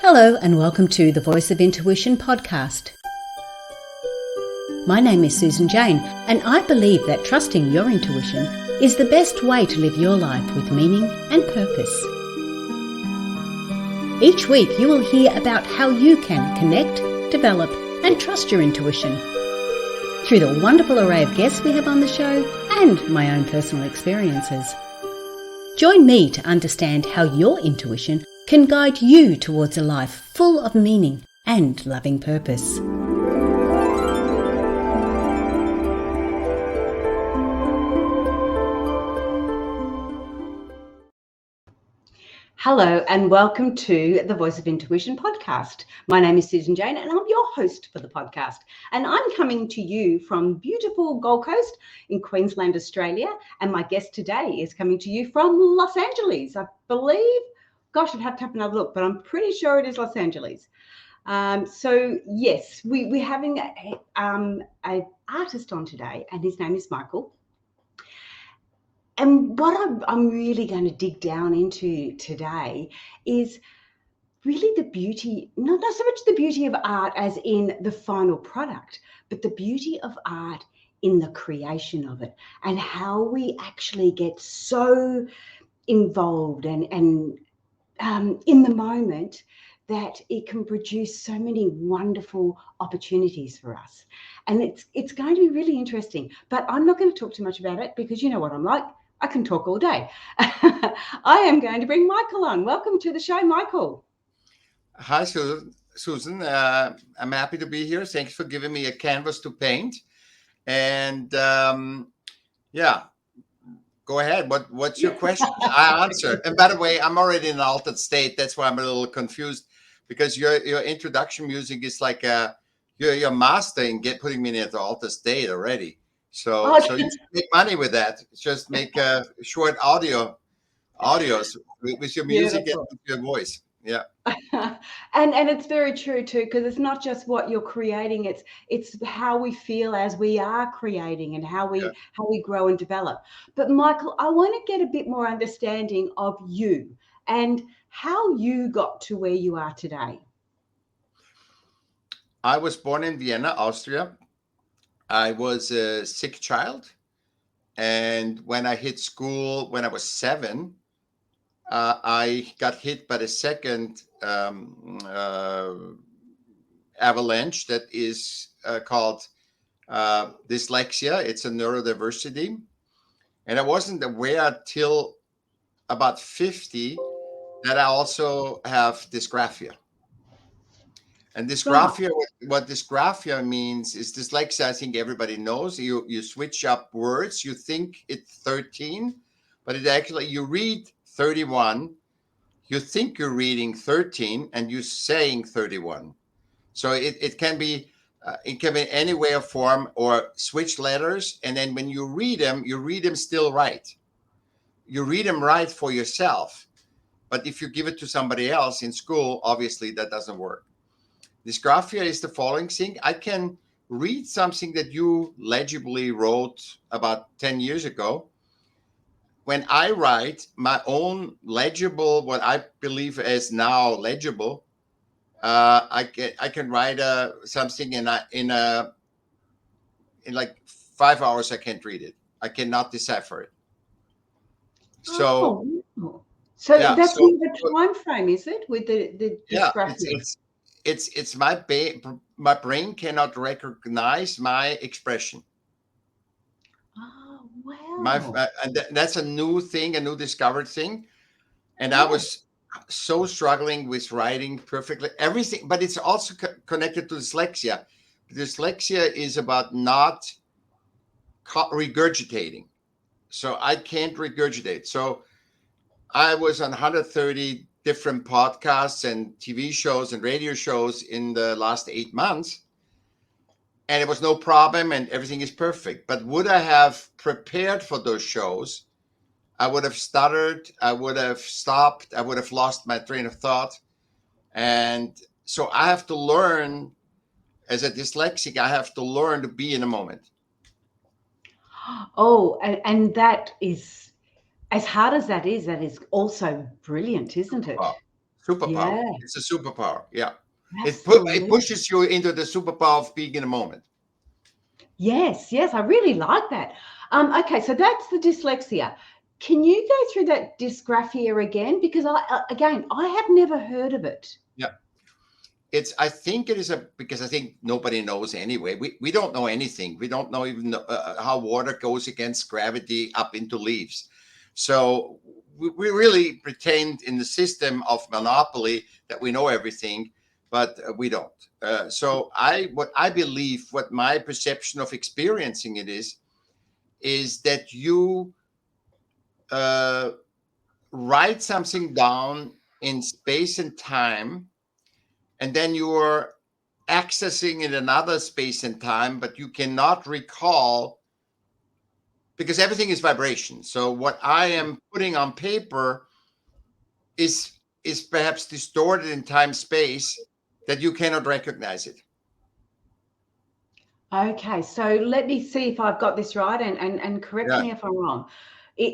Hello and welcome to the Voice of Intuition podcast. My name is Susan Jane, and I believe that trusting your intuition is the best way to live your life with meaning and purpose. Each week you will hear about how you can connect, develop and trust your intuition through the wonderful array of guests we have on the show and my own personal experiences. Join me to understand how your intuition can guide you towards a life full of meaning and loving purpose. Hello and welcome to the Voice of Intuition podcast. My name is Susan Jane and I'm your host for the podcast. And I'm coming to you from beautiful Gold Coast in Queensland, Australia. And my guest today is coming to you from Los Angeles, I believe. Gosh, I'd have to have another look, but I'm pretty sure it is Los Angeles. So yes, we're having an artist on today, and his name is Michaell. And what I'm really going to dig down into today is really the beauty, not so much the beauty of art as in the final product, but the beauty of art in the creation of it and how we actually get so involved and in the moment that it can produce so many wonderful opportunities for us. And it's going to be really interesting, but I'm not going to talk too much about it because you know what I'm like. I can talk all day. I am going to bring Michaell on. Welcome to the show, Michaell. Hi, Susan. I'm happy to be here. Thanks for giving me a canvas to paint. And yeah, go ahead. What's your question? I answer. And by the way, I'm already in an altered state. That's why I'm a little confused because your introduction music is like you're mastering putting me in an altered state already. So you make money with that. Just make short audios with your music and with your voice. Yeah. and it's very true too, because it's not just what you're creating, it's how we feel as we are creating and how we grow and develop. But Michaell, I want to get a bit more understanding of you and how you got to where you are today. I was born in Vienna, Austria. I was a sick child, and when I hit school when I was 7, I got hit by the second avalanche that is called Dyslexia. It's a neurodiversity. And I wasn't aware till about 50 that I also have dysgraphia. And dysgraphia, what dysgraphia means is dyslexia. I think everybody knows. You switch up words. You think it's 13, but it actually, you read 31, you think you're reading 13 and you're saying 31. So it can be any way or form, or switch letters. And then when you read them still right. You read them right for yourself. But if you give it to somebody else in school, obviously that doesn't work. Dysgraphia is the following thing. I can read something that you legibly wrote about 10 years ago. When I write my own legible, what I believe is now legible, I can write something in like 5 hours. I can't read it. I cannot decipher it. So that's the time frame, is it? With the dysgraphia? It's my brain cannot recognize my expression. Oh, wow. And that's a new thing, a new discovered thing. And I was so struggling with writing perfectly everything, but it's also connected to dyslexia. Dyslexia is about not regurgitating. So I can't regurgitate. So I was on 130 different podcasts and TV shows and radio shows in the last 8 months. And it was no problem and everything is perfect. But would I have prepared for those shows? I would have stuttered. I would have stopped. I would have lost my train of thought. And so I have to learn, as a dyslexic, I have to learn to be in a moment. Oh, and that is, as hard as that is also brilliant, isn't it? Well, Superpower. Yeah, It's a superpower. Yeah. It absolutely. pushes you into the superpower of being in a moment. Yes, yes, I really like that. Okay, so that's the dyslexia. Can you go through that dysgraphia again? Because again, I have never heard of it. Yeah. I think it is because I think nobody knows anyway. We don't know anything. We don't know even how water goes against gravity up into leaves. So we really pretend in the system of monopoly that we know everything, but we don't. What I believe, what my perception of experiencing it is that you write something down in space and time, and then you're accessing in another space and time, but you cannot recall because everything is vibration. So what I am putting on paper is perhaps distorted in time space that you cannot recognize it. Okay, so let me see if I've got this right, and correct Yeah, me if I'm wrong.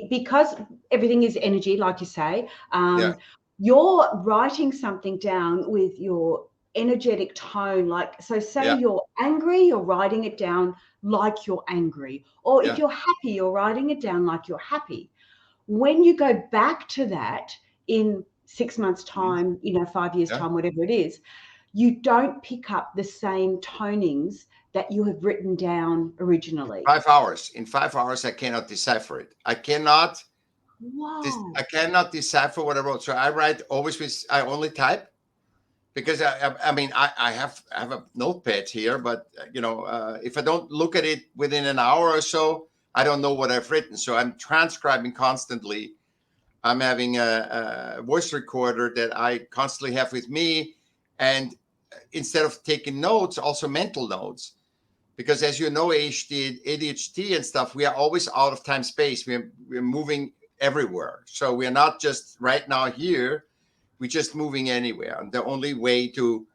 Because everything is energy, like you say, yeah, you're writing something down with your energetic tone. Like, so say yeah, you're angry, you're writing it down like you're angry. Or if yeah, you're happy, you're writing it down like you're happy. When you go back to that in 6 months' mhm, time, 5 years' yeah. time, whatever it is, you don't pick up the same tonings that you have written down originally. 5 hours. In 5 hours, I cannot decipher it. Wow. I cannot decipher what I wrote. So I write always with, I only type because I mean, I have a notepad here, but if I don't look at it within an hour or so, I don't know what I've written. So I'm transcribing constantly. I'm having a voice recorder that I constantly have with me, and instead of taking notes, also mental notes. Because as you know, ADHD and stuff, we are always out of time space. We're moving everywhere. So we're not just right now here. We're just moving anywhere. And the only way to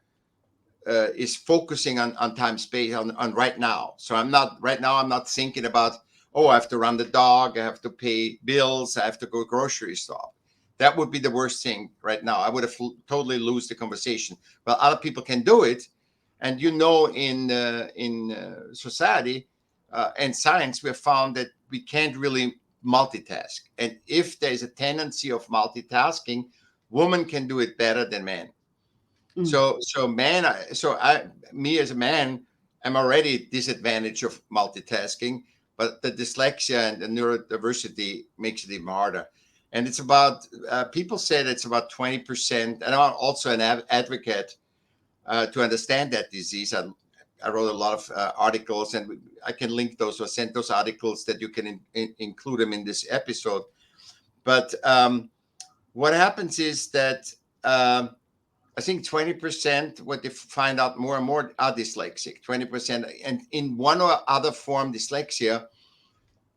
is focusing on time space on right now. So I'm not thinking about, oh, I have to run the dog, I have to pay bills, I have to go grocery shop. That would be the worst thing right now. I would have totally lose the conversation. Well, other people can do it, and in society and science, we have found that we can't really multitask. And if there's a tendency of multitasking, women can do it better than men. Mm. Me as a man, I'm already disadvantaged of multitasking, but the dyslexia and the neurodiversity makes it even harder. And it's about people say that it's about 20%. And I'm also an advocate to understand that disease. I wrote a lot of articles, and I can link those or send those articles that you can include them in this episode. But what happens is that I think 20%, what they find out more and more, are dyslexic, 20%. And in one or other form, dyslexia.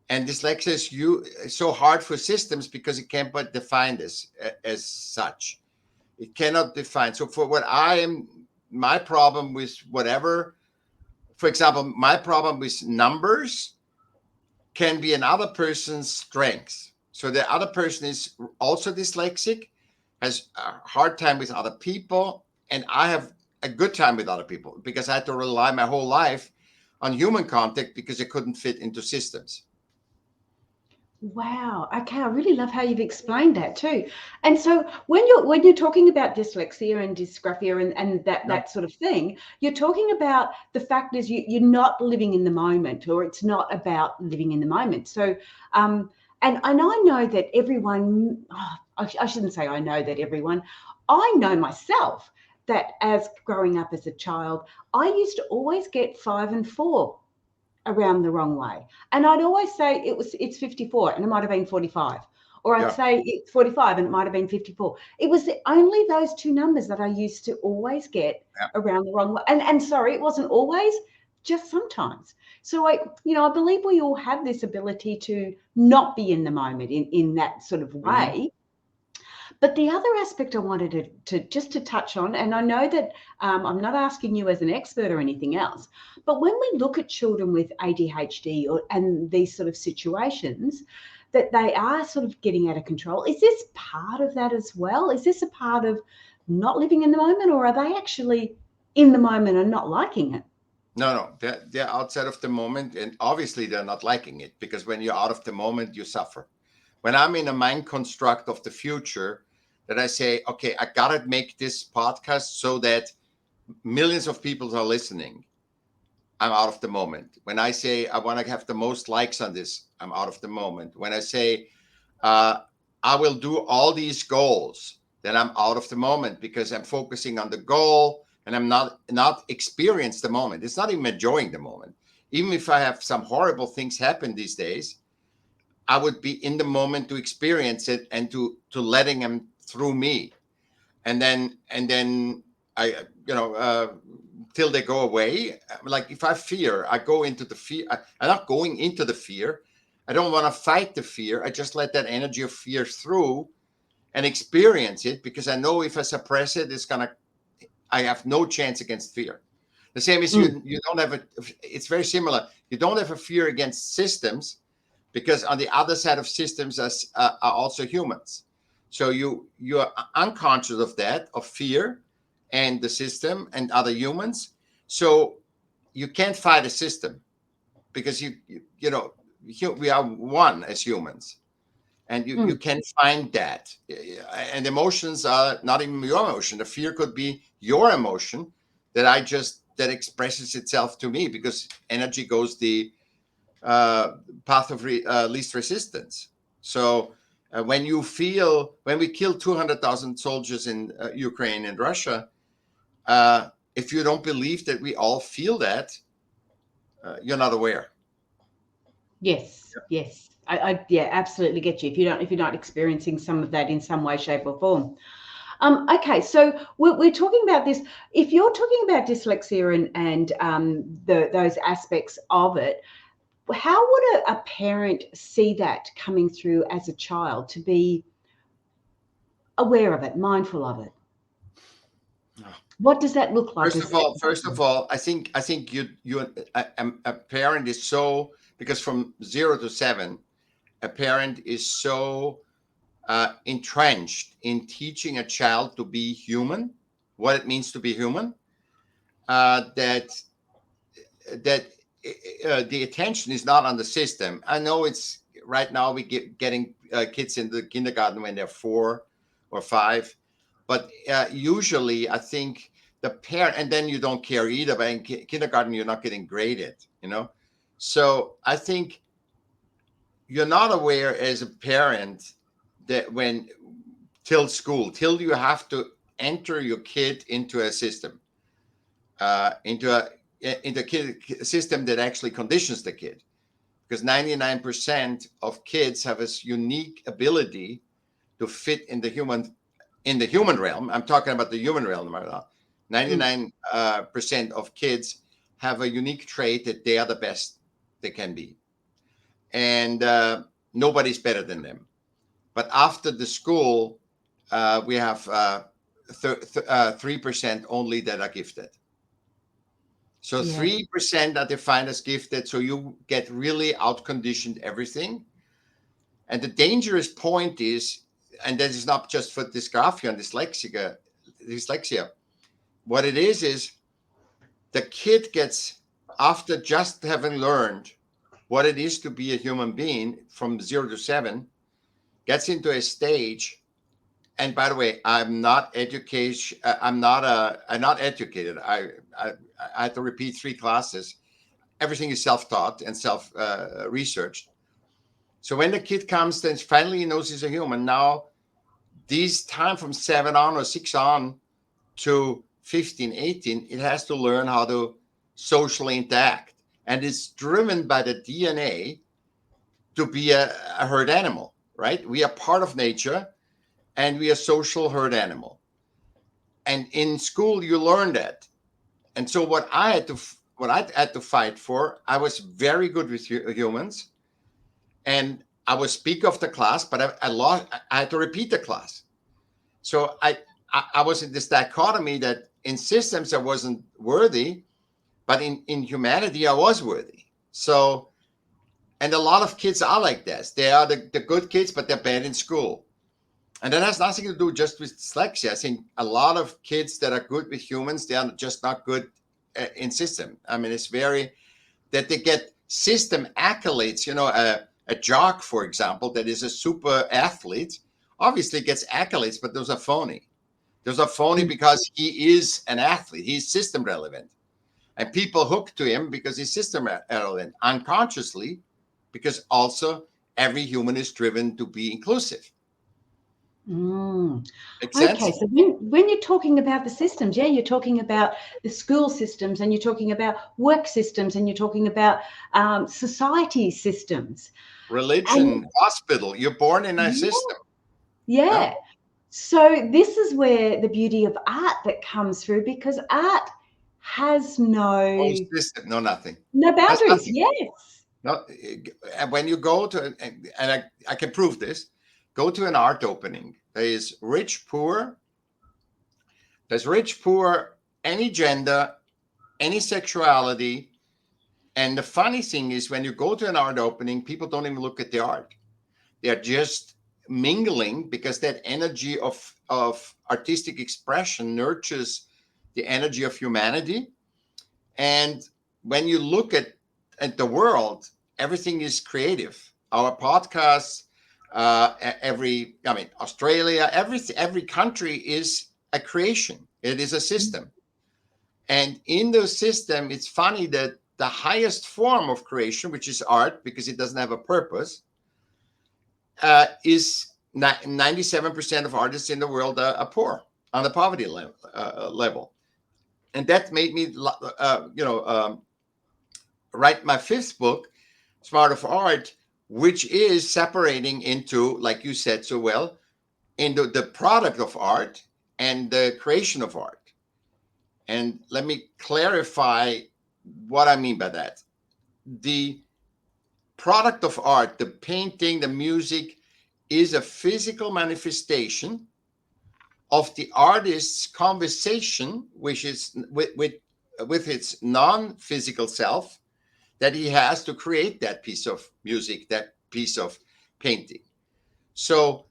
And dyslexia is so hard for systems because it can't but define this as such. It cannot define. So for my problem with whatever, for example, my problem with numbers can be another person's strength. So the other person is also dyslexic, has a hard time with other people, and I have a good time with other people because I had to rely my whole life on human contact because I couldn't fit into systems. Wow. Okay, I really love how you've explained that too. And so when you're talking about dyslexia and dysgraphia and that Yeah. that sort of thing, you're talking about the fact is you're not living in the moment, or it's not about living in the moment. So and I know that everyone, I shouldn't say I know that everyone, I know myself that as growing up as a child, I used to always get 5 and 4 around the wrong way. And I'd always say it's 54 and it might have been 45. Or I'd Yeah. say it's 45 and it might have been 54. It was only those two numbers that I used to always get Yeah. around the wrong way. And sorry, it wasn't always, just sometimes. So I believe we all have this ability to not be in the moment in that sort of Mm-hmm. way. But the other aspect I wanted to touch on, and I know that I'm not asking you as an expert or anything else, but when we look at children with ADHD and these sort of situations, that they are sort of getting out of control. Is this part of that as well? Is this a part of not living in the moment, or are they actually in the moment and not liking it? No, they're outside of the moment, and obviously they're not liking it, because when you're out of the moment, you suffer. When I'm in a mind construct of the future, that I say, okay, I gotta make this podcast so that millions of people are listening, I'm out of the moment. When I say I want to have the most likes on this, I'm out of the moment. When I say I will do all these goals, then I'm out of the moment, because I'm focusing on the goal and I'm not experience the moment. It's not even enjoying the moment. Even if I have some horrible things happen these days, I would be in the moment to experience it and to letting them through me, and then I till they go away. Like if I fear, I go into the fear. I'm not going into the fear. I don't want to fight the fear. I just let that energy of fear through and experience it, because I know if I suppress it, I have no chance against fear. The same as you don't have it's very similar. You don't have a fear against systems, because on the other side of systems are also humans. So you're unconscious of that, of fear and the system and other humans. So you can't fight a system, because we are one as humans, and you can find that. And emotions are not even your emotion. The fear could be your emotion that expresses itself to me, because energy goes the path of least resistance. So when we killed 200,000 soldiers in Ukraine and Russia, if you don't believe that we all feel that, you're not aware. Yes. I absolutely get you. If you're not experiencing some of that in some way, shape, or form. Okay, so we're talking about this. If you're talking about dyslexia and those aspects of it, how would a parent see that coming through as a child, to be aware of it, mindful of it? What does that look like? First of all, I think a parent is so, because from 0 to 7, a parent is so entrenched in teaching a child to be human, what it means to be human, that the attention is not on the system. I know it's right now getting kids in the kindergarten when they're 4 or 5, but usually I think the parent, and then you don't care either, but in kindergarten you're not getting graded, So I think you're not aware as a parent that till you have to enter your kid into a system, into a system that actually conditions the kid, because 99% of kids have this unique ability to fit in the human realm. I'm talking about the human realm right now. 99% of kids have a unique trait that they are the best they can be, and nobody's better than them. But after the school, we have 3% only that are gifted. So 3% are defined as gifted. So you get really out-conditioned everything. And the dangerous point is, and that is not just for dysgraphia and dyslexia. What it is the kid gets, after just having learned what it is to be a human being from 0 to 7, gets into a stage. And by the way, I'm not educated. I had to repeat 3 classes. Everything is self-taught and self-researched. So when the kid comes, then finally he knows he's a human. Now, this time from 7 on or 6 on to 15, 18, it has to learn how to socially interact. And it's driven by the DNA to be a herd animal, right? We are part of nature, and we are social herd animal. And in school, you learn that. And so what I had to fight for, I was very good with humans, and I was speaker of the class, but I had to repeat the class. So I was in this dichotomy that in systems I wasn't worthy, but in humanity I was worthy. So And a lot of kids are like this. They are the good kids, but they're bad in school. And that has nothing to do just with dyslexia. I think a lot of kids that are good with humans, they are just not good in system. I mean, it's very, that they get system accolades. You know, a jock, for example, that is a super athlete, obviously gets accolades, but those are phony. Those are phony because he is an athlete. He's system relevant. And people hook to him because he's system relevant unconsciously, because also every human is driven to be inclusive. Makes sense? Okay, so when you're talking about the systems, yeah, you're talking about the school systems, and you're talking about work systems, and you're talking about society systems. Religion, And hospital, you're born in a system. yeah. So this is where the beauty of art that comes through, because art has No system, no nothing. no Has boundaries. nothing. Yes. No, and when you go to, and I can prove this, go to an art opening. There's rich, poor, any gender, any sexuality. And the funny thing is, when you go to an art opening, people don't even look at the art. They're just mingling, because that energy of artistic expression nurtures the energy of humanity. And when you look at the world, everything is creative. Our podcasts, Australia, every country is a creation. It is a system. And in the system, it's funny that the highest form of creation, which is art, because it doesn't have a purpose, is 97% of artists in the world are poor, on the poverty level. And that made me, write my fifth book, Smart of Art, which is separating into, like you said so well, into the product of art and the creation of art. And let me clarify what I mean by that. The product of art, the painting, the music, is a physical manifestation of the artist's conversation, which is with its non-physical self, that he has to create that piece of music, that piece of painting. So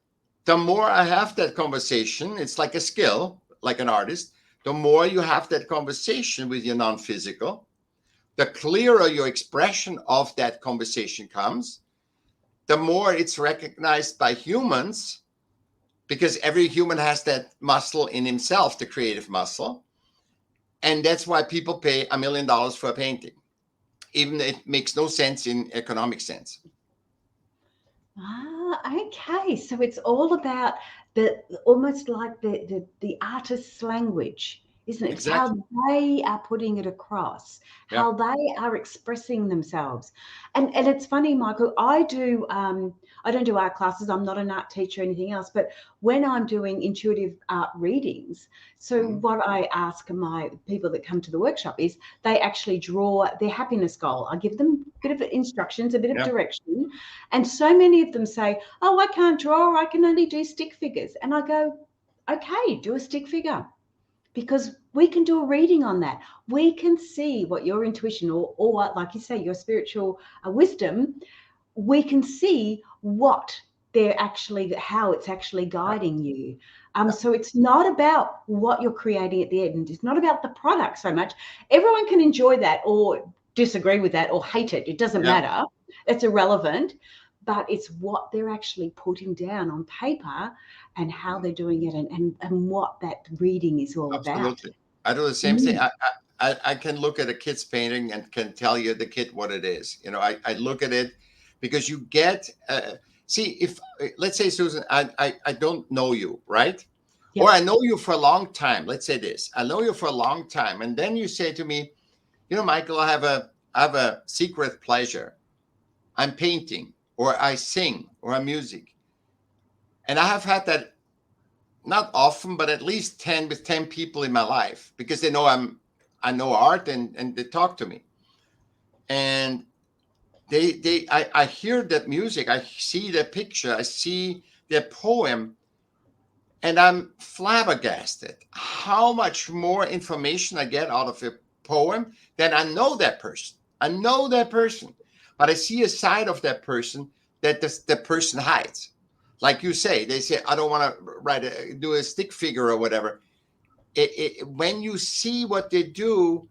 the more I have that conversation, it's like a skill, like an artist. The more you have that conversation with your non-physical, the clearer your expression of that conversation comes, the more it's recognized by humans, because every human has that muscle in himself, the creative muscle. And that's why people pay $1 million for a painting, even though it makes no sense in economic sense. Okay. So it's all about almost like the artist's language, isn't it? It's how Exactly. they are putting it across, Yeah. how they are expressing themselves. And it's funny, Michael, I don't do art classes. I'm not an art teacher or anything else, but when I'm doing intuitive art readings, so what I ask my people that come to the workshop is they actually draw their happiness goal. I give them a bit of instructions, a bit of direction. And so many of them say, oh, I can't draw, I can only do stick figures. And I go, okay, do a stick figure, because we can do a reading on that. We can see what your intuition or like you say, your spiritual wisdom, we can see what how it's actually guiding you. So it's not about what you're creating at the end. It's not about the product so much. Everyone can enjoy that or disagree with that or hate it. It doesn't matter. It's irrelevant. But it's what they're actually putting down on paper and how they're doing it, and what that reading is all Absolutely. about. I do the same thing. I can look at a kid's painting and can tell you the kid what it is. You know, I look at it because you get, see, if, let's say, Susan, I don't know you, right? Yep. Or I know you for a long time. Let's say this. I know you for a long time. And then you say to me, you know, Michaell, I have a secret pleasure. I'm painting, or I sing, or I'm music. And I have had that not often, but at least 10 people in my life, because they know I know art, and they talk to me. And I hear that music, I see the picture, I see their poem, and I'm flabbergasted how much more information I get out of a poem than I know that person. I know that person, but I see a side of that person that the person hides. Like you say, they say, I don't want to do a stick figure or whatever. When you see what they do,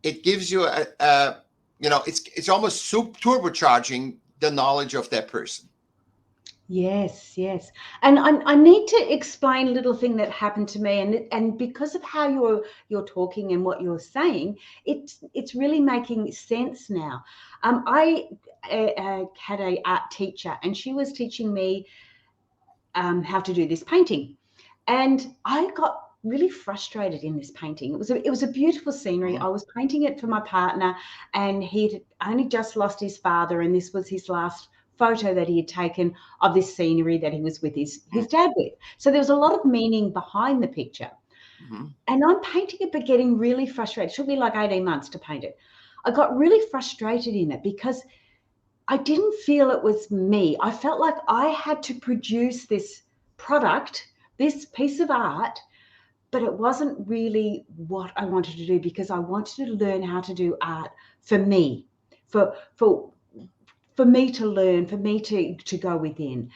it gives you it's almost turbocharging the knowledge of that person. Yes, yes. And I need to explain a little thing that happened to me, and because of how you're talking and what you're saying, it's really making sense now. I had a art teacher, and she was teaching me how to do this painting, and I got really frustrated in this painting. It was a beautiful scenery. I was painting it for my partner, and he'd only just lost his father, and this was his last photo that he had taken of this scenery that he was with his dad with. So there was a lot of meaning behind the picture. And I'm painting it, but getting really frustrated. It took me like 18 months to paint it. I got really frustrated in it because I didn't feel it was me. I felt like I had to produce this product, this piece of art, but it wasn't really what I wanted to do, because I wanted to learn how to do art for me, for me to learn, for me to go within.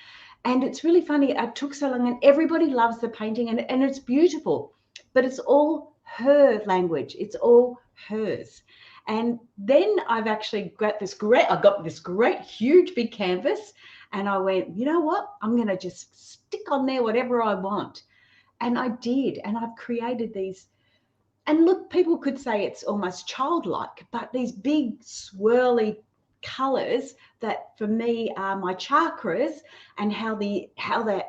And it's really funny. It took so long, and everybody loves the painting, and it's beautiful, but it's all her language. It's all hers. And then I've actually got this great, huge, big canvas, and I went, you know what? I'm going to just stick on there whatever I want. And I did, and I've created these. And look, people could say it's almost childlike, but these big swirly colors that for me are my chakras, and how the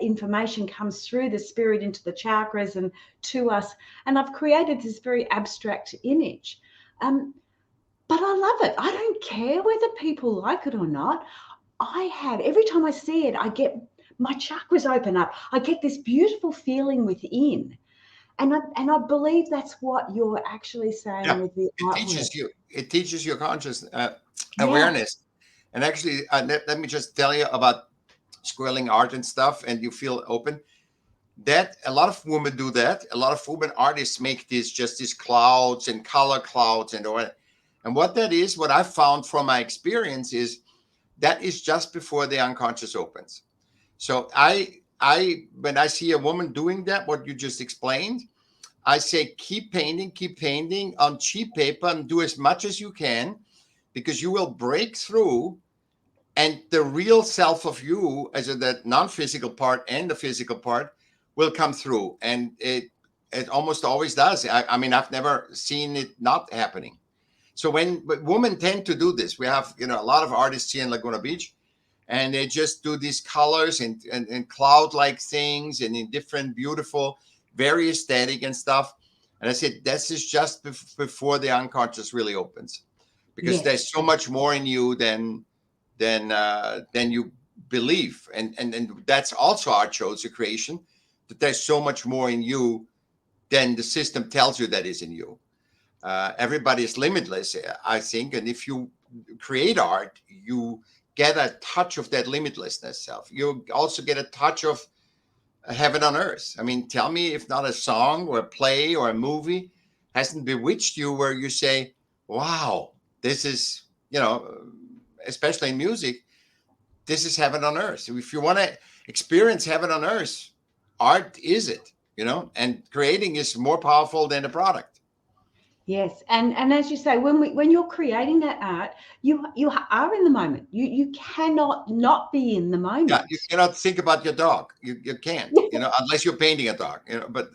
information comes through the spirit into the chakras and to us. And I've created this very abstract image. But I love it. I don't care whether people like it or not. Every time I see it, I get my chakras open up. I get this beautiful feeling within. And I believe that's what you're actually saying with the artwork. It teaches you conscious awareness. And actually, let me just tell you about swirling art and stuff, and you feel open. That a lot of women do that. A lot of women artists make these clouds and color clouds and all. And what that is, what I found from my experience is that is just before the unconscious opens. So when I see a woman doing that, what you just explained, I say, keep painting on cheap paper and do as much as you can, because you will break through, and the real self of you, as in that non-physical part and the physical part, will come through. And it almost always does. I mean, I've never seen it not happening. So but women tend to do this. We have, a lot of artists here in Laguna Beach, and they just do these colors and cloud-like things, and in different, beautiful, very aesthetic and stuff. And I said, this is just before the unconscious really opens, because there's so much more in you than you believe. And that's also our chose creation, that there's so much more in you than the system tells you that is in you. Everybody is limitless, I think. And if you create art, you get a touch of that limitlessness self. You also get a touch of heaven on earth. I mean, tell me if not a song or a play or a movie hasn't bewitched you, where you say, wow, this is, especially in music, this is heaven on earth. If you want to experience heaven on earth, art is it, and creating is more powerful than the product. Yes, and as you say, when you're creating that art, you are in the moment. You cannot not be in the moment. Yeah, you cannot think about your dog. You can't, unless you're painting a dog. But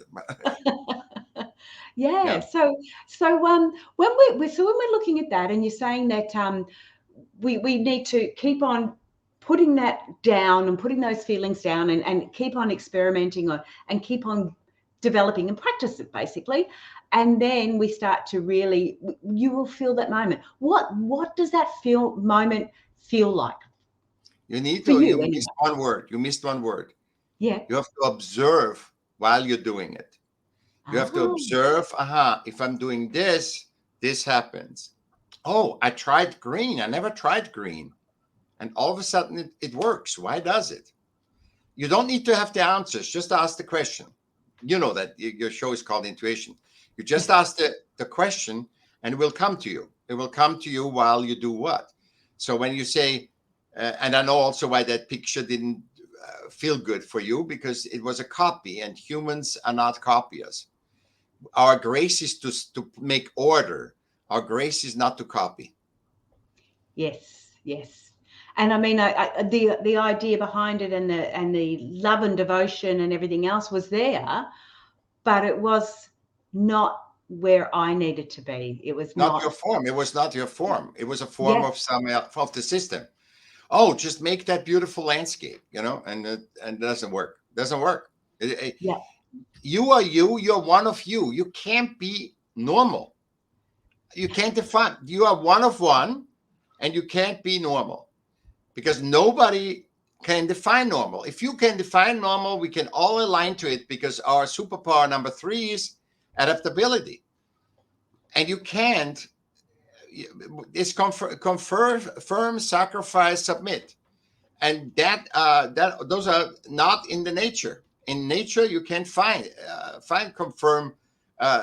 yeah. So when we're looking at that, and you're saying that we need to keep on putting that down and putting those feelings down, and keep on experimenting and keep on developing and practice it, basically. And then we start to really, you will feel that moment. What does that moment feel like? You missed one word. You missed one word. Yeah. You have to observe while you're doing it. You have to observe, if I'm doing this happens. Oh, I tried green. I never tried green. And all of a sudden it works. Why does it? You don't need to have the answers. Just ask the question. You know that your show is called Intuition. You just ask the question, and it will come to you. It will come to you while you do what? So when you say, and I know also why that picture didn't feel good for you, because it was a copy, and humans are not copiers. Our grace is to make order. Our grace is not to copy. Yes, yes. And I mean, the idea behind it, and the love and devotion and everything else was there, but it was not where I needed to be. It was Not your not. form. It was not your form. It was a form Yes, of of the system. Oh, just make that beautiful landscape, and it doesn't work. Doesn't work. yeah, You are you. You're one of you. You can't be normal. You can't define. You are one of one, and you can't be normal, because nobody can define normal. If you can define normal, we can all align to it, because our superpower number 3 is adaptability. And you can't. It's confirm, sacrifice, submit, and that those are not in the nature. In nature, you can't find confirm,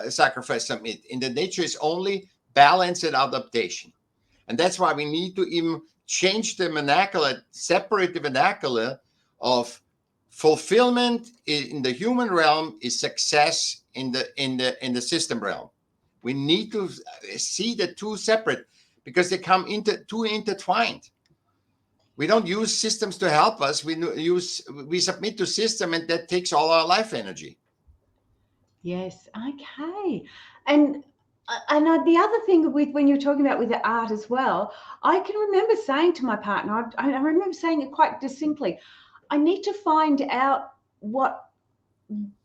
sacrifice, submit. In the nature, is only balance and adaptation, and that's why we need to even change the vernacular, separate the vernacular of fulfillment in the human realm is success in the system realm. We need to see the two separate, because they come too intertwined. We don't use systems to help us. We submit to system, and that takes all our life energy. yes. Okay. And the other thing with when you're talking about with the art as well, I can remember saying to my partner, I remember saying it quite distinctly, I need to find out what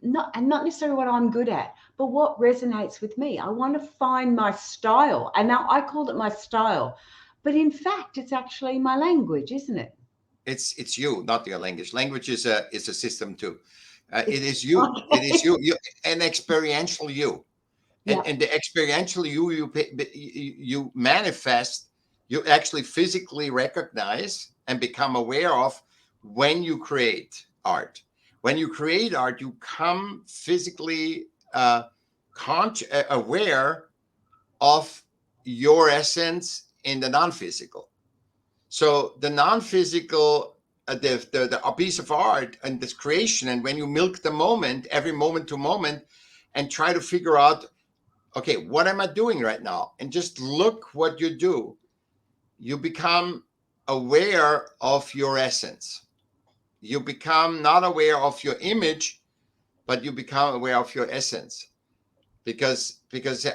not necessarily what I'm good at, but what resonates with me. I want to find my style. And now I called it my style, but in fact, it's actually my language, isn't it? It's you, not your language. Language is a system too. It It's is you. It is okay. you. An experiential you, and Yeah. the experiential you manifest. You actually physically recognize and become aware of when you create art. When you create art, you come physically aware of your essence in the non-physical. So the non-physical, a piece of art and this creation, and when you milk the moment, every moment to moment, and try to figure out, okay, what am I doing right now? And just look what you do. You become aware of your essence. You become not aware of your image, but you become aware of your essence. Because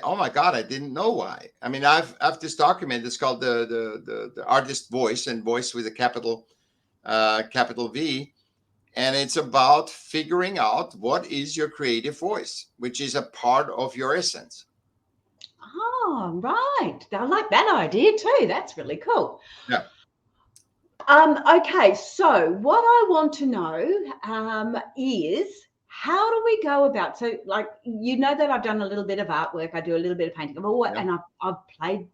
oh my God, I didn't know why. I mean, I've this document. It's called the artist voice, and voice with a capital V, and it's about figuring out what is your creative voice, which is a part of your essence. Oh, right. I like that idea too. That's really cool. Yeah, Okay, so what I want to know is how do we go about, so like that I've done a little bit of artwork, I do a little bit of painting, yeah, and I've played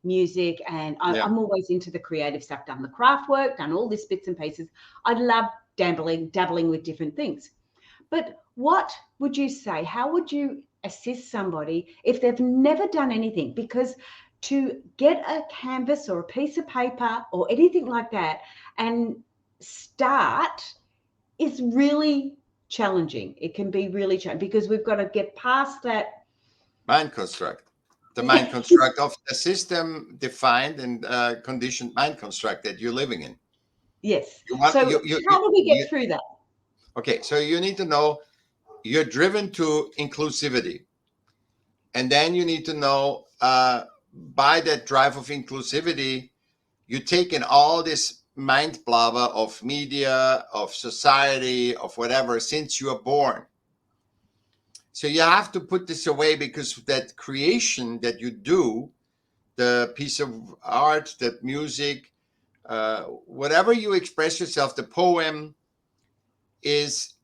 music, and yeah. I'm always into the creative stuff, done the craft work, done all these bits and pieces. I love dabbling with different things. But what would you say? How would you assist somebody if they've never done anything? Because to get a canvas or a piece of paper or anything like that and start is really challenging. It can be really challenging because we've got to get past that. Mind construct. The mind construct of the system defined and conditioned mind construct that you're living in. Yes. You want So how do we get you through that? okay, so you need to know you're driven to inclusivity. And then you need to know, by that drive of inclusivity, you take in all this mind blabber of media, of society, of whatever, since you are born. So you have to put this away, because that creation that you do, the piece of art, that music, whatever you express yourself, the poem is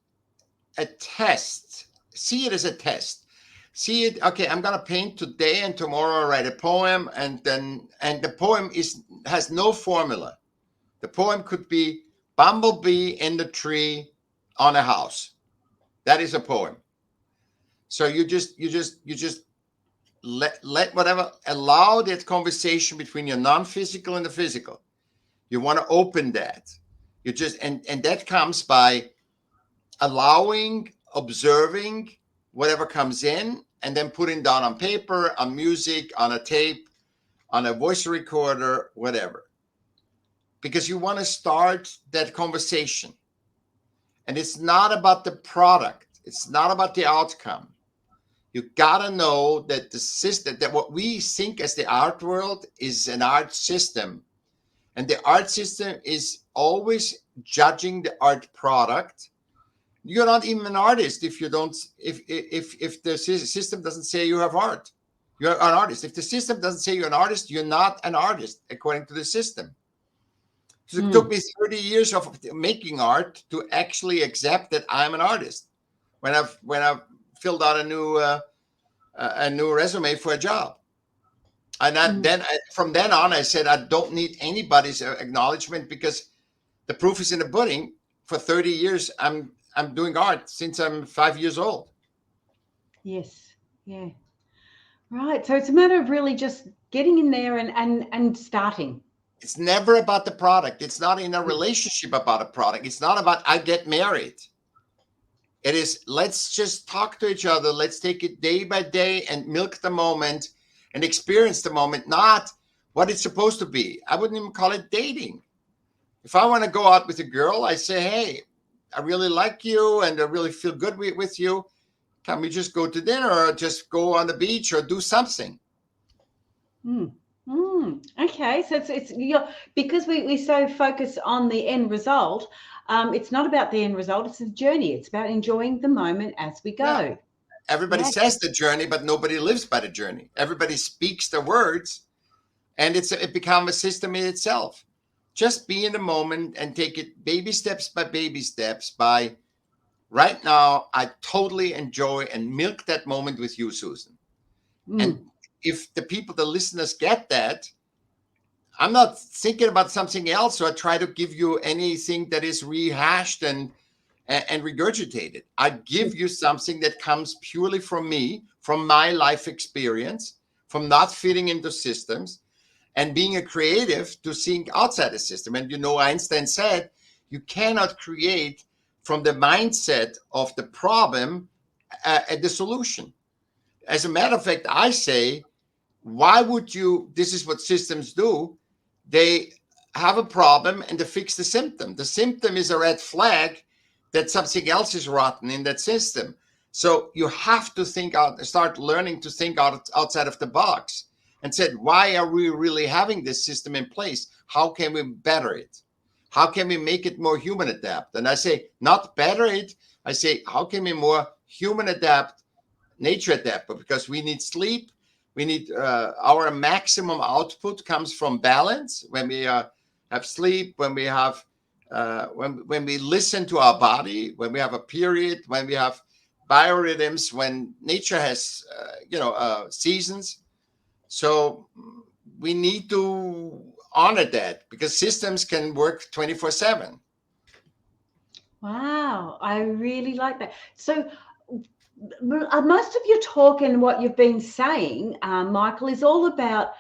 a test. See it as a test. See it, okay, I'm gonna paint today, and tomorrow I write a poem, and the poem has no formula. The poem could be bumblebee in the tree on a house. That is a poem. So you just let whatever, allow that conversation between your non-physical and the physical. You want to open that. You just, and that comes by allowing, observing whatever comes in, and then putting down on paper, on music, on a tape, on a voice recorder, whatever. Because you want to start that conversation. And it's not about the product. It's not about the outcome. You gotta know that the system, that what we think as the art world is an art system. And the art system is always judging the art product. You're not even an artist if you don't, if the system doesn't say you have art. You're an artist. If the system doesn't say you're an artist, you're not an artist according to the system. So it took me 30 years of making art to actually accept that I'm an artist. When I've filled out a new resume for a job, and from then on, I said I don't need anybody's acknowledgement, because the proof is in the pudding. For 30 years, I'm doing art since I'm 5 years old. Yes. Yeah. Right. So it's a matter of really just getting in there and starting. It's never about the product. It's not in a relationship about a product. It's not about I get married. It is, let's just talk to each other. Let's take it day by day and milk the moment and experience the moment, not what it's supposed to be. I wouldn't even call it dating. If I want to go out with a girl, I say, hey, I really like you and I really feel good with you. Can we just go to dinner or just go on the beach or do something? Okay, so it's because we so focus on the end result. It's not about the end result; it's a journey. It's about enjoying the moment as we go. Yeah. Everybody says the journey, but nobody lives by the journey. Everybody speaks the words, and it becomes a system in itself. Just be in the moment and take it baby steps by baby steps. By right now, I totally enjoy and milk that moment with you, Susan. And if the people, the listeners, get that, I'm not thinking about something else, or I try to give you anything that is rehashed and regurgitated. I give you something that comes purely from me, from my life experience, from not fitting into systems and being a creative to think outside the system. And Einstein said, you cannot create from the mindset of the problem the solution. As a matter of fact, I say, why would you, this is what systems do. They have a problem and they fix the symptom. The symptom is a red flag that something else is rotten in that system. So you have to start learning to think outside of the box and said, why are we really having this system in place? How can we better it? How can we make it more human adapt? And I say, not better it. I say, how can we more human adapt, nature adapt? Because we need sleep. We need our maximum output comes from balance. When we have sleep, when we have when we listen to our body, when we have a period, when we have biorhythms, when nature has seasons. So we need to honor that, because systems can work 24/7. Wow, I really like that. So most of your talk and what you've been saying, Michaell, is all about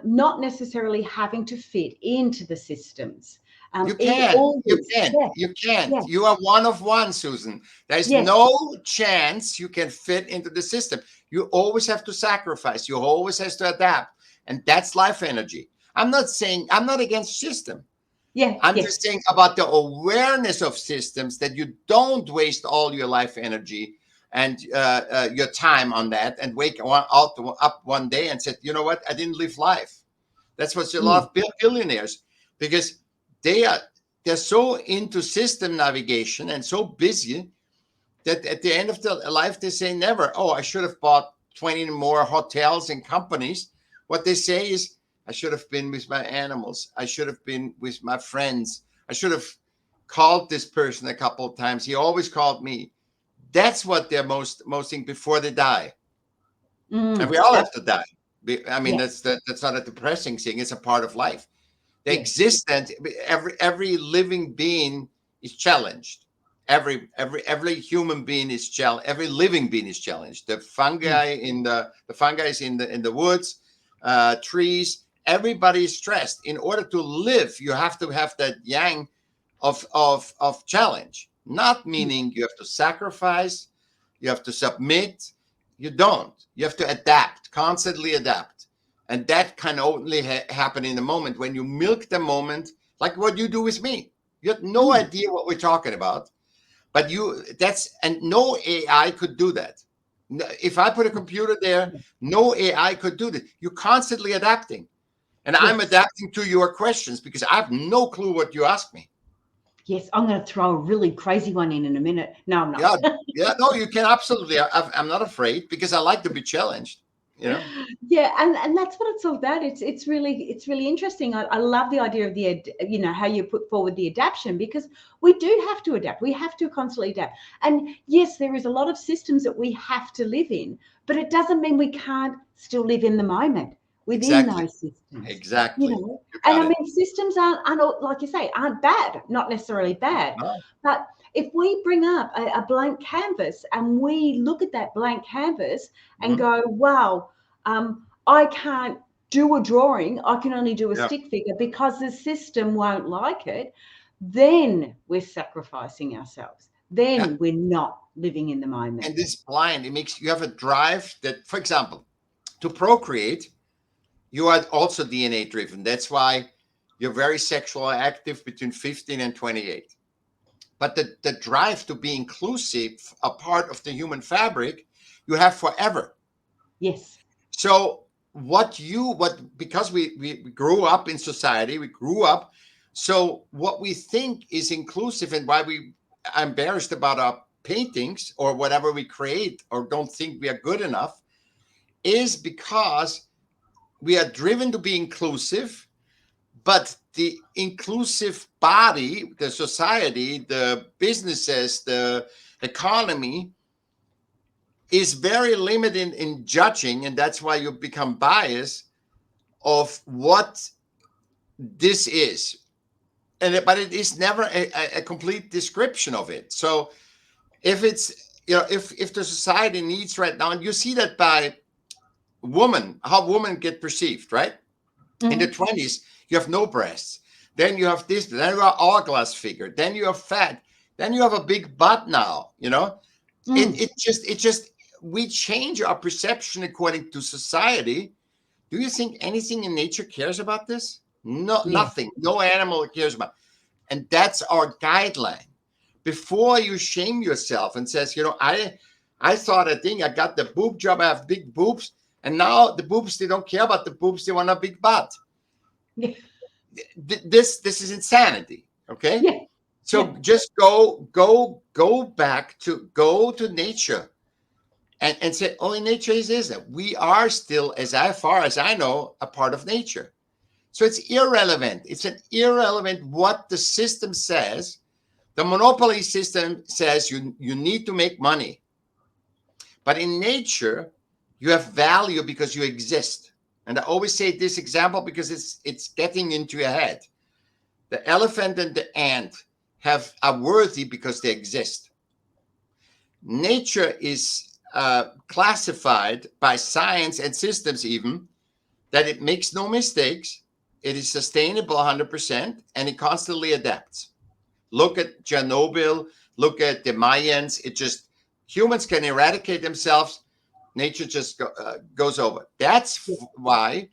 not necessarily having to fit into the systems. You can. You are one of one, Susan. There's no chance you can fit into the system. You always have to sacrifice. You always have to adapt. And that's life energy. I'm not against system. I'm just saying about the awareness of systems, that you don't waste all your life energy and your time on that and wake up one day and said, you know what, I didn't live life. That's what's a lot of billionaires, because they're so into system navigation and so busy that at the end of their life, they say never, oh, I should have bought 20 more hotels and companies. What they say is, I should have been with my animals. I should have been with my friends. I should have called this person a couple of times. He always called me. That's what they're most thing before they die. And we all have to die. I mean, that's not a depressing thing. It's a part of life. The existence, every living being is challenged. Every human being is challenged. Every living being is challenged. The fungi the fungi is in the woods, trees. Everybody is stressed. In order to live, you have to have that yang of challenge. Not meaning you have to sacrifice, you have to submit. You don't. You have to adapt, constantly adapt, and that can only happen in the moment when you milk the moment, like what you do with me. You have no idea what we're talking about. But no AI could do that. If I put a computer there, no AI could do that. You're constantly adapting. And I'm adapting to your questions because I have no clue what you ask me. Yes, I'm going to throw a really crazy one in a minute. No, I'm Yeah, not. no, you can absolutely. I'm not afraid because I like to be challenged. Yeah, and that's what it's all about. It's really interesting. I love the idea of how you put forward the adaptation, because we do have to adapt. We have to constantly adapt. And yes, there is a lot of systems that we have to live in, but it doesn't mean we can't still live in the moment within those systems. Exactly. And I mean, systems aren't, like you say, aren't bad, not necessarily bad, but if we bring up a blank canvas and we look at that blank canvas and go, wow, I can't do a drawing, I can only do a stick figure because the system won't like it, then we're sacrificing ourselves. Then we're not living in the moment. And this blind, it makes you have a drive that, for example, to procreate, you are also DNA driven. That's why you're very sexually active between 15 and 28. But the drive to be inclusive, a part of the human fabric, you have forever. Yes. So because we grew up in society, we grew up. So what we think is inclusive and why we are embarrassed about our paintings or whatever we create or don't think we are good enough is because we are driven to be inclusive, but the inclusive body, the society, the businesses, the economy is very limited in judging, and that's why you become biased of what this is. But it is never a complete description of it. So if it's, if the society needs right now, and you see that by how women get perceived, right? In the 20s, you have no breasts. Then you have this, then you have hourglass figure. Then you have fat. Then you have a big butt now, It just, we change our perception according to society. Do you think anything in nature cares about this? No, nothing. No animal cares about it. And that's our guideline. Before you shame yourself and says, I thought I got the boob job, I have big boobs. And now the boobs, they don't care about the boobs, they want a big butt. Yeah. This is insanity. Okay. Yeah. So just go back to nature and say, oh, in nature is that we are still, as far as I know, a part of nature. So it's irrelevant. It's irrelevant what the system says. The monopoly system says you need to make money. But in nature, you have value because you exist. And I always say this example because it's getting into your head. The elephant and the ant are worthy because they exist. Nature is classified by science and systems even that it makes no mistakes. It is sustainable 100%, and it constantly adapts. Look at Chernobyl, look at the Mayans. Humans can eradicate themselves. Nature just goes over. That's why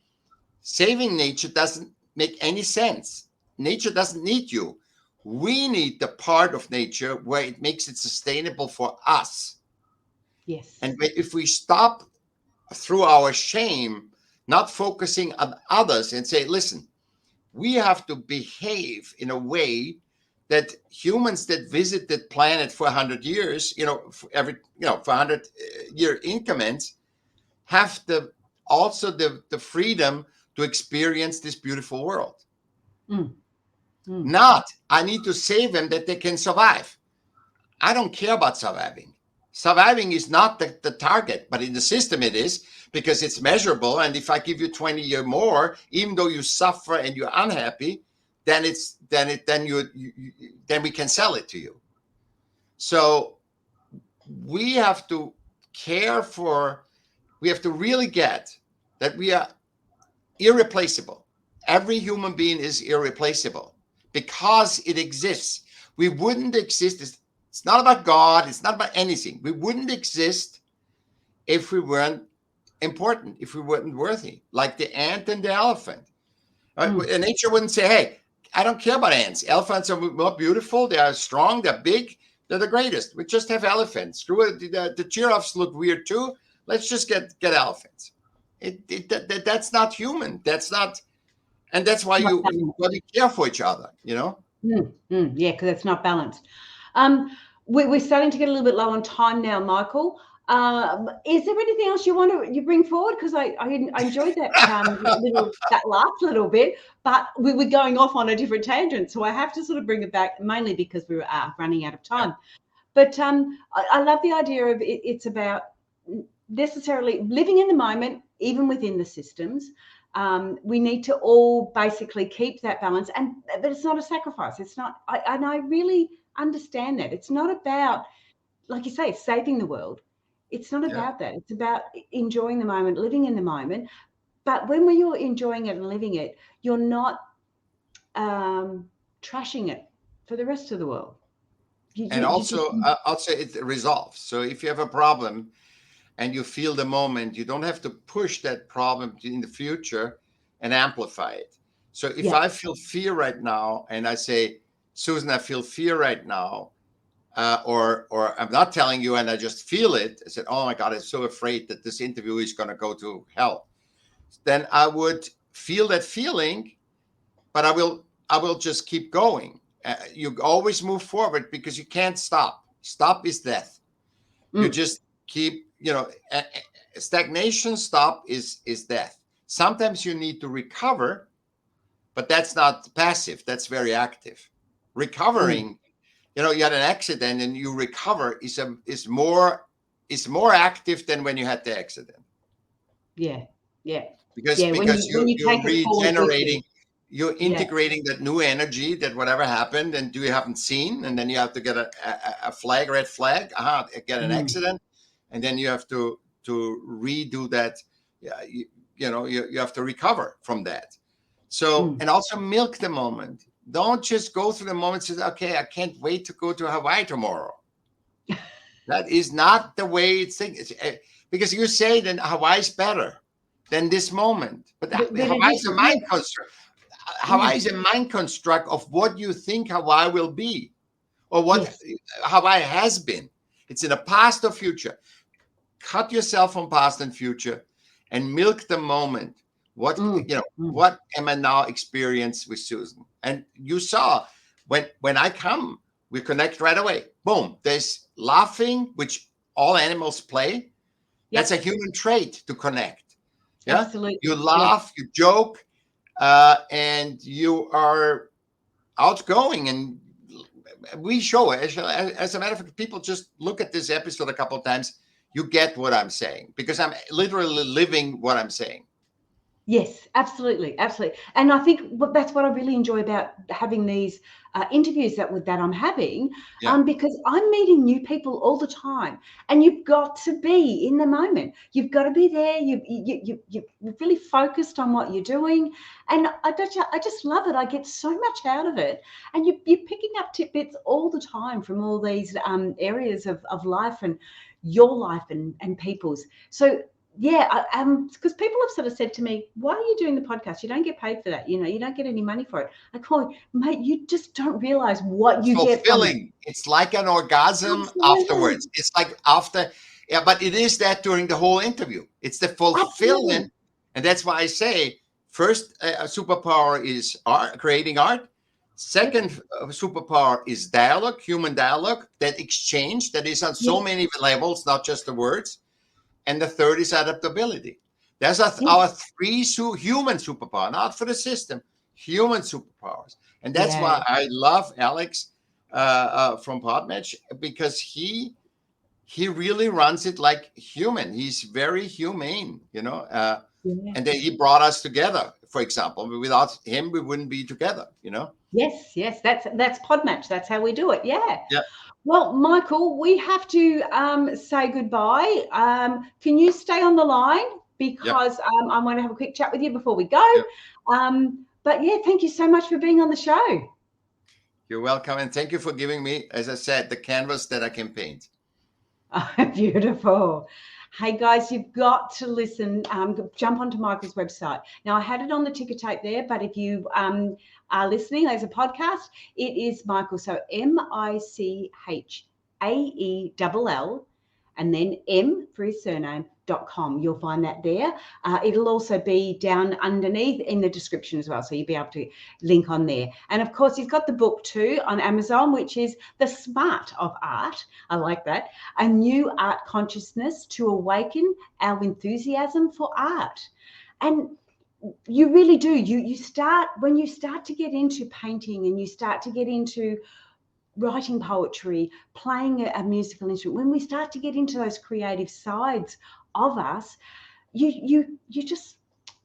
saving nature doesn't make any sense. Nature doesn't need you. We need the part of nature where it makes it sustainable for us. Yes. And if we stop through our shame, not focusing on others and say, listen, we have to behave in a way that humans that visit the planet for 100 years, for 100-year increments, have also the freedom to experience this beautiful world. Not, I need to save them that they can survive. I don't care about surviving. Surviving is not the target, but in the system it is, because it's measurable. And if I give you 20 years more, even though you suffer and you're unhappy, then we can sell it to you. So we have to we have to really get that we are irreplaceable. Every human being is irreplaceable because it exists. We wouldn't exist. It's not about God. It's not about anything. We wouldn't exist if we weren't important, if we weren't worthy, like the ant and the elephant. And nature wouldn't say, hey, I don't care about ants. Elephants are more beautiful. They are strong. They're big. They're the greatest. We just have elephants. Screw it. The giraffes look weird too. Let's just get elephants. That's not human. That's not, and that's why you care for each other, you know? Yeah, because it's not balanced. We're starting to get a little bit low on time now, Michaell. Is there anything else you bring forward? Because I enjoyed that that last little bit, but we were going off on a different tangent, so I have to sort of bring it back, mainly because we were running out of time. But I love the idea of it's about necessarily living in the moment, even within the systems. We need to all basically keep that balance, but it's not a sacrifice. It's not. And I really understand that it's not about, like you say, saving the world. It's not about that. It's about enjoying the moment, living in the moment. But when you're enjoying it and living it, you're not trashing it for the rest of the world. I'll say it resolves. So if you have a problem and you feel the moment, you don't have to push that problem in the future and amplify it. So if I feel fear right now and I say, Susan, I feel fear right now, or I'm not telling you and I just feel it, I said, oh my God, I'm so afraid that this interview is going to go to hell. Then I would feel that feeling, but I will just keep going. You always move forward because you can't stop. Stop is death. You just keep, stagnation, stop is death. Sometimes you need to recover, but that's not passive. That's very active. Recovering, you had an accident and you recover is more active than when you had the accident. Yeah. Because you're regenerating, you're integrating that new energy that whatever happened and you haven't seen, and then you have to get a red flag, get an accident, and then you have to redo that. You have to recover from that. So and also milk the moment. Don't just go through the moment and say, okay, I can't wait to go to Hawaii tomorrow. That is not the way it's thinking. Because you say then Hawaii's better than this moment. But Hawaii is a mind construct. Hawaii is a mind construct of what you think Hawaii will be or what Hawaii has been. It's in the past or future. Cut yourself from past and future and milk the moment. What am I now experiencing with Susan? And you saw when I come, we connect right away. Boom. There's laughing, which all animals play. That's a human trait to connect. Yeah. Absolutely. You laugh, you joke, and you are outgoing. And we show it. As a matter of fact, people just look at this episode a couple of times. You get what I'm saying because I'm literally living what I'm saying. Yes, absolutely. And I think that's what I really enjoy about having these interviews that I'm having, because I'm meeting new people all the time, and you've got to be in the moment. You've got to be there. You're really focused on what you're doing, and I just love it. I get so much out of it, and you're picking up tidbits all the time from all these areas of life and your life and people's. So. Yeah, because people have sort of said to me, why are you doing the podcast? You don't get paid for that. You don't get any money for it. I call it, mate, you just don't realize what you get from it. It's like an orgasm afterwards. It's like after, but it is that during the whole interview. It's the fulfillment. And that's why I say, first superpower is creating art. Second superpower is dialogue, human dialogue, that exchange that is on so many levels, not just the words. And the third is adaptability. There's our three human superpower, not for the system, human superpowers. And that's why I love Alex from Podmatch, because he really runs it like human. He's very humane, and then he brought us together, for example. Without him, we wouldn't be together, Yes, that's Podmatch. That's how we do it. Yeah. Well, Michaell, we have to say goodbye. Can you stay on the line? Yep. Because I want to have a quick chat with you before we go. Yep. But yeah, thank you so much for being on the show. You're welcome. And thank you for giving me, as I said, the canvas that I can paint. Beautiful. Hey guys, you've got to listen. Jump onto Michaell's website. Now, I had it on the ticker tape there, but if you are listening as a podcast, it is Michaell. So Michaell, and then M for his surname.com. You'll find that there. It'll also be down underneath in the description as well. So you'll be able to link on there. And of course, he's got the book too on Amazon, which is The Smart of Art. I like that. A new art consciousness to awaken our enthusiasm for art. And you really do. You start, when you start to get into painting and you start to get into writing poetry, playing a musical instrument, when we start to get into those creative sides of us, you just,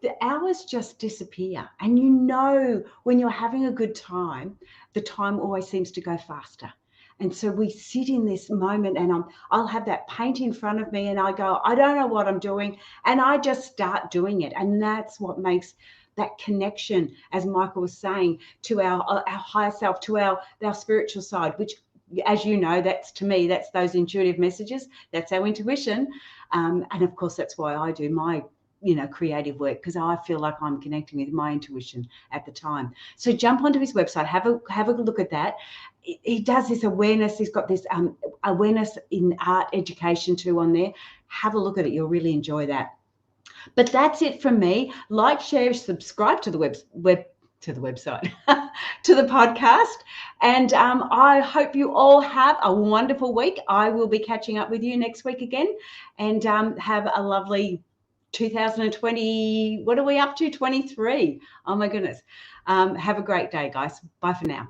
the hours just disappear. And you know, when you're having a good time, the time always seems to go faster. And so we sit in this moment, and I'll have that paint in front of me, and I go, I don't know what I'm doing, and I just start doing it. And that's what makes that connection, as Michaell was saying, to our higher self, to our spiritual side, which, as you know, that's, to me, that's those intuitive messages. That's our intuition. And of course, that's why I do my creative work, because I feel like I'm connecting with my intuition at the time. So jump onto his website, have a look at that. He does this awareness. He's got this awareness in art education too on there. Have a look at it. You'll really enjoy that. But that's it from me. Like, share, subscribe to the website, to the podcast. And I hope you all have a wonderful week. I will be catching up with you next week again, and have a lovely 2020. What are we up to? 23. Oh my goodness. Have a great day, guys. Bye for now.